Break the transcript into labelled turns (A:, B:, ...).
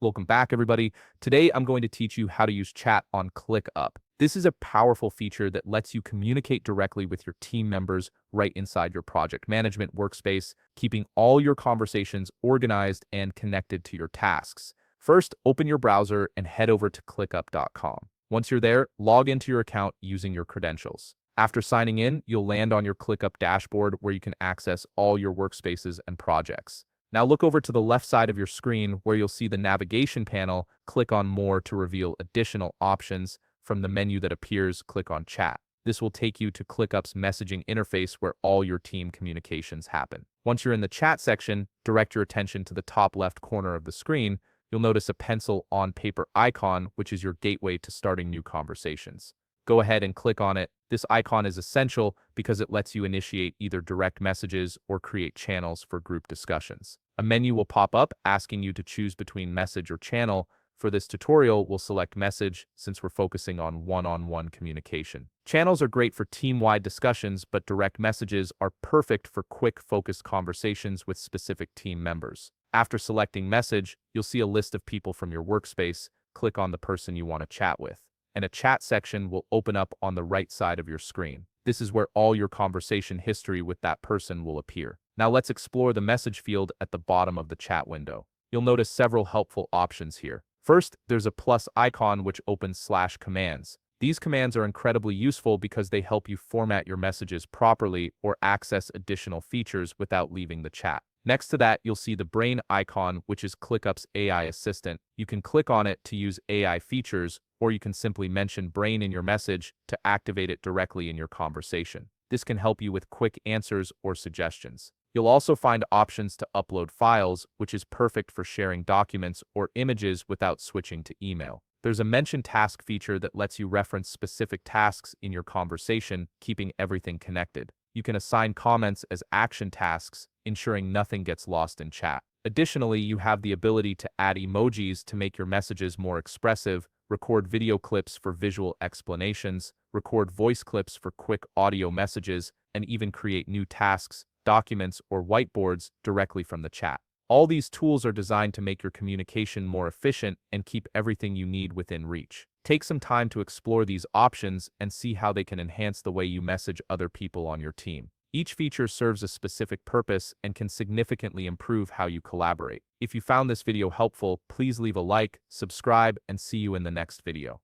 A: Welcome back, everybody. Today, I'm going to teach you how to use chat on ClickUp. This is a powerful feature that lets you communicate directly with your team members right inside your project management workspace, keeping all your conversations organized and connected to your tasks. First, open your browser and head over to clickup.com. Once you're there, log into your account using your credentials. After signing in, you'll land on your ClickUp dashboard where you can access all your workspaces and projects. Now look over to the left side of your screen where you'll see the navigation panel. Click on More to reveal additional options. From the menu that appears, click on Chat. This will take you to ClickUp's messaging interface where all your team communications happen. Once you're in the chat section, direct your attention to the top left corner of the screen. You'll notice a pencil on paper icon, which is your gateway to starting new conversations. Go ahead and click on it. This icon is essential because it lets you initiate either direct messages or create channels for group discussions. A menu will pop up asking you to choose between message or channel. For this tutorial, we'll select message since we're focusing on one-on-one communication. Channels are great for team-wide discussions, but direct messages are perfect for quick, focused conversations with specific team members. After selecting message, you'll see a list of people from your workspace. Click on the person you want to chat with, and a chat section will open up on the right side of your screen. This is where all your conversation history with that person will appear. Now let's explore the message field at the bottom of the chat window. You'll notice several helpful options here. First, there's a plus icon which opens /commands. These commands are incredibly useful because they help you format your messages properly or access additional features without leaving the chat. Next to that, you'll see the brain icon, which is ClickUp's AI assistant. You can click on it to use AI features, or you can simply mention brain in your message to activate it directly in your conversation. This can help you with quick answers or suggestions. You'll also find options to upload files, which is perfect for sharing documents or images without switching to email. There's a mention task feature that lets you reference specific tasks in your conversation, keeping everything connected. You can assign comments as action tasks, ensuring nothing gets lost in chat. Additionally, you have the ability to add emojis to make your messages more expressive, record video clips for visual explanations, record voice clips for quick audio messages, and even create new tasks, documents, or whiteboards directly from the chat. All these tools are designed to make your communication more efficient and keep everything you need within reach. Take some time to explore these options and see how they can enhance the way you message other people on your team. Each feature serves a specific purpose and can significantly improve how you collaborate. If you found this video helpful, please leave a like, subscribe, and see you in the next video.